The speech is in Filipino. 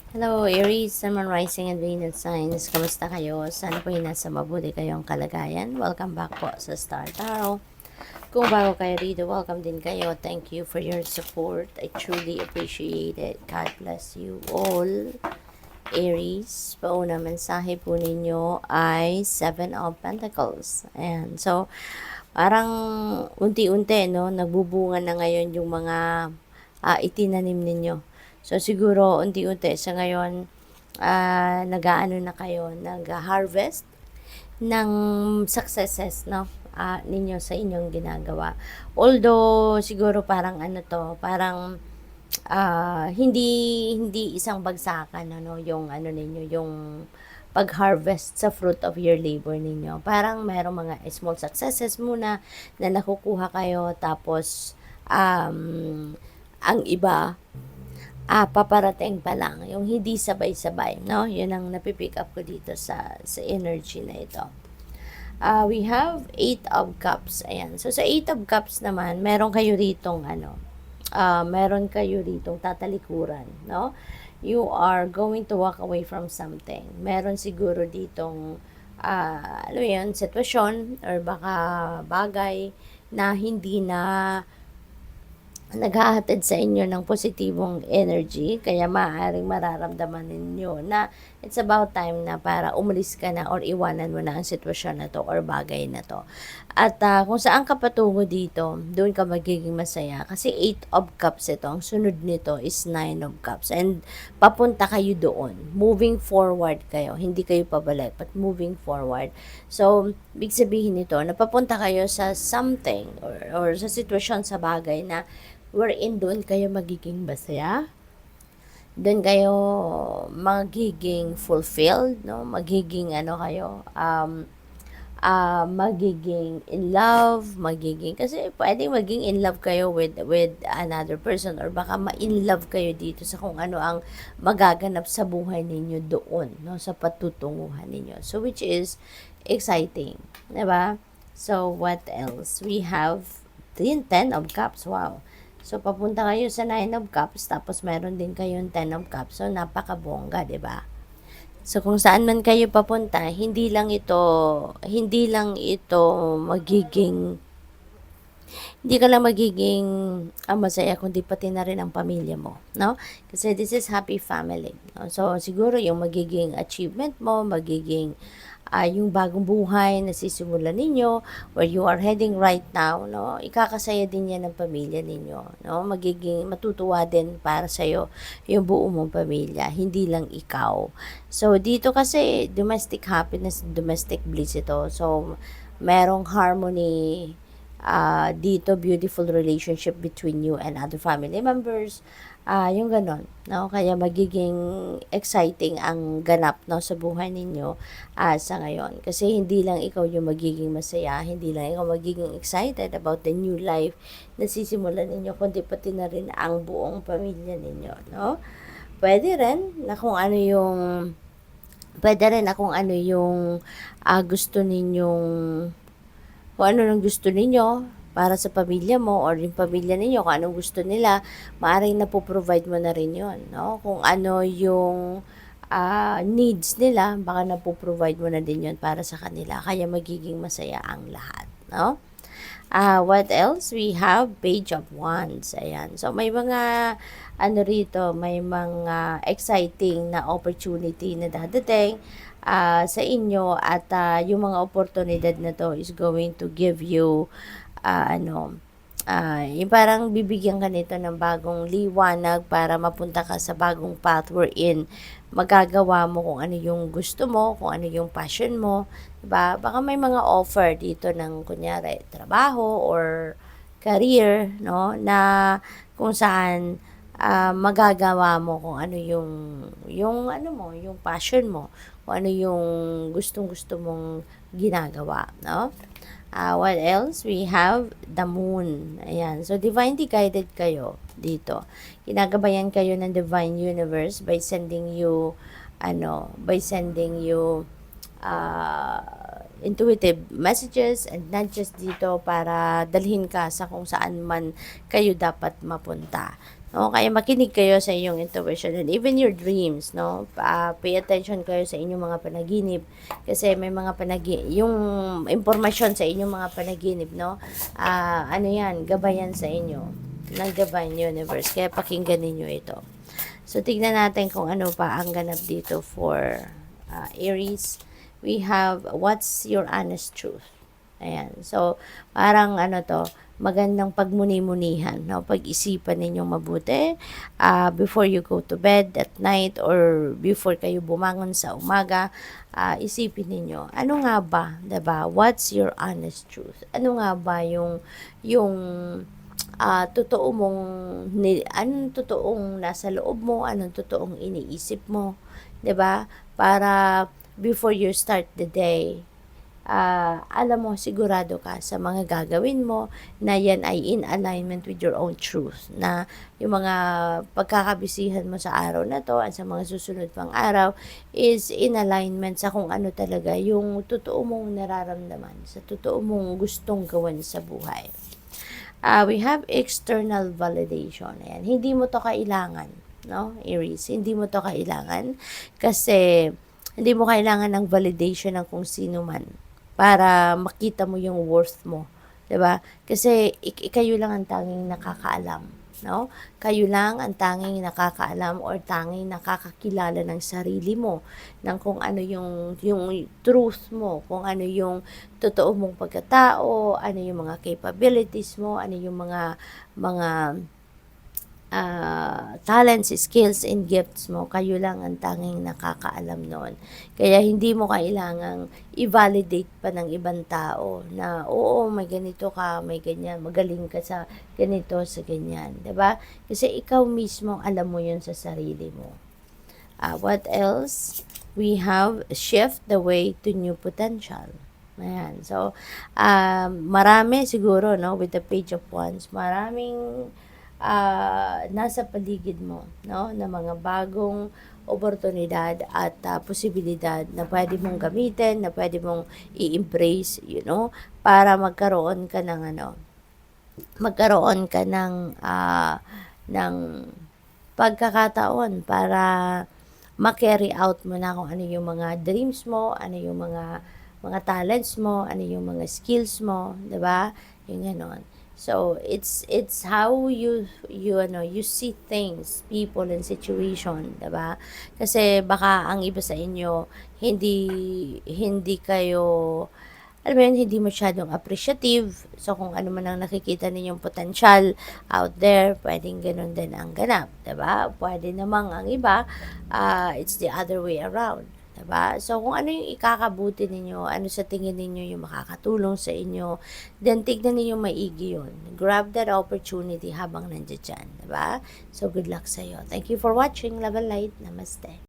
Hello, Aries, Sun, Moon, Rising, and Venus signs. Kamusta kayo? Sana po yung nasa mabuti kayong kalagayan. Welcome back po sa Star Tarot. Kung bago kayo dito, welcome din kayo. Thank you for your support. I truly appreciate it. God bless you all. Aries, pauna mensahe po ninyo ay Seven of Pentacles. Ayan. So, parang unti-unti, no? Nagbubunga na ngayon yung mga itinanim ninyo. So, siguro unti-unti sa ngayon, nag-aano na kayo, nag-harvest ng successes, no? Ninyo sa inyong ginagawa. Although, siguro parang ano to, parang hindi isang bagsakan ano yung ano ninyo yung pag-harvest sa fruit of your labor ninyo. Parang merong mga small successes muna na nakukuha kayo tapos ang iba paparating pa lang yung hindi sabay-sabay, no? Yun ang napipick up ko dito sa energy na ito. We have 8 of Cups. Ayan. So, sa 8 of Cups naman, meron kayo ritong meron kayo ritong tatalikuran, no? You are going to walk away from something. Meron siguro ditong, ano yun, sitwasyon or baka bagay na hindi na naghahatid sa inyo ng positibong energy, kaya maaaring mararamdaman ninyo na it's about time na para umalis ka na or iwanan mo na ang sitwasyon na to or bagay na to. At kung saan ka patungo dito, doon ka magiging masaya. Kasi 8 of Cups ito, ang sunod nito is 9 of Cups. And papunta kayo doon. Moving forward kayo. Hindi kayo pabalik, but moving forward. So, big sabihin nito, napapunta kayo sa something or sa sitwasyon, sa bagay na wherein doon kayo magiging masaya, doon kayo magiging fulfilled, no? Magiging ano kayo, magiging in love, kasi pwedeng maging in love kayo with another person or baka ma-in love kayo dito sa kung ano ang magaganap sa buhay ninyo doon, no? Sa patutunguhan ninyo. So, which is exciting, diba? So, what else? We have 10 of Cups, wow. So, papunta kayo sa 9 of Cups, tapos meron din kayong 10 of Cups. So, napakabongga, di ba? So, kung saan man kayo papunta, hindi ka lang magiging masaya, kundi pati na rin ang pamilya mo, no? Kasi this is happy family, no? So, siguro yung magiging achievement mo, magiging yung bagong buhay na sisimulan ninyo, where you are heading right now, no? Ikakasaya din yan ng pamilya ninyo, no? Matutuwa din para sa'yo yung buo mong pamilya, hindi lang ikaw. So, dito kasi, domestic happiness, domestic bliss ito. So, merong harmony, dito, beautiful relationship between you and other family members, yung ganon, no? Kaya magiging exciting ang ganap, no, sa buhay ninyo sa ngayon. Kasi hindi lang ikaw yung magiging masaya, hindi lang ikaw magiging excited about the new life na sisimulan ninyo, kundi pati na rin ang buong pamilya ninyo, no? Pwede rin na kung ano yung gusto ninyong, kung ano nang gusto ninyo para sa pamilya mo or yung pamilya ninyo, kung anong gusto nila, maaaring napoprovide mo na rin yun, no? Kung ano yung needs nila, baka napoprovide mo na din yun para sa kanila. Kaya magiging masaya ang lahat, no? What else? We have Page of Wands. Ayan. So, may mga, may mga exciting na opportunity na dadating sa inyo at yung mga oportunidad na to is going to give you, yung parang bibigyan ka nito ng bagong liwanag para mapunta ka sa bagong path wherein magagawa mo kung ano yung gusto mo, kung ano yung passion mo, diba? Baka may mga offer dito ng kunyari trabaho or career, no, na kung saan magagawa mo kung ano yung passion mo, kung ano yung gustong-gusto mong ginagawa, no? What else? We have the moon. Ayan. So, divinely guided kayo dito. Kinagabayan kayo ng divine universe by sending you, uh, intuitive messages and nudges dito para dalhin ka sa kung saan man kayo dapat mapunta. no? Kaya makinig kayo sa inyong intuition and even your dreams, no? Pay attention kayo sa inyong mga panaginip kasi may mga yung impormasyon sa inyong mga panaginip, no? Ano yan, gabayan sa inyo ng Divine Universe. Kaya pakinggan ninyo ito. So, tignan natin kung ano pa ang ganap dito for Aries. We have, what's your honest truth? Ayan. So, parang ano to, magandang pagmuni-munihan, no? Pag-isipan ninyong mabuti before you go to bed at night or before kayo bumangon sa umaga, isipin ninyo, ano nga ba, 'di ba? What's your honest truth? Ano nga ba yung totoo mong anong totoong nasa loob mo, anong totoong iniisip mo, 'di ba? Para before you start the day, alam mo, sigurado ka sa mga gagawin mo na yan ay in alignment with your own truth. Na yung mga pagkakabisihan mo sa araw na to at sa mga susunod pang araw is in alignment sa kung ano talaga yung totoo mong nararamdaman, sa totoo mong gustong gawin sa buhay. We have external validation. Ayan. Hindi mo to kailangan, no, Aries? Hindi mo to kailangan kasi hindi mo kailangan ng validation ng kung sino man para makita mo yung worth mo, 'di ba? Kasi kayo lang ang tanging nakakaalam, no? Kayo lang ang tanging nakakaalam or tanging nakakakilala ng sarili mo, ng kung ano yung truth mo, kung ano yung totoo mong pagkatao, ano yung mga capabilities mo, ano yung mga talents, skills, and gifts mo, kayo lang ang tanging nakakaalam noon. Kaya hindi mo kailangang i-validate pa ng ibang tao na, oo, may ganito ka, may ganyan, magaling ka sa ganito, sa ganyan. 'Di ba? Kasi ikaw mismo alam mo yun sa sarili mo. What else? We have shift the way to new potential. Ayan. So, marami siguro, no, with the Page of Wands, maraming nasa paligid mo, no, na mga bagong oportunidad at posibilidad na pwede mong gamitin, na pwede mong i-embrace, para magkaroon ka ng ng pagkakataon para ma-carry out mo na kung ano yung mga dreams mo, ano yung mga talents mo, ano yung mga skills mo, 'di ba? Yung ganon. So, it's how you see things, people and situation, 'di ba? Kasi baka ang iba sa inyo hindi hindi kayo, alam mo yun, hindi masyadong appreciative. So, kung ano man ang nakikita ninyong potential out there, pwedeng ganun din ang ganap, 'di ba? Pwede namang ang iba, it's the other way around. 'Di ba? So, kung ano yung ikakabuti ninyo, ano sa tingin ninyo yung makakatulong sa inyo, then tignan ninyo maigi yun. Grab that opportunity habang nandiyan dyan. 'Di ba? So, good luck sa'yo. Thank you for watching. Love and light. Namaste.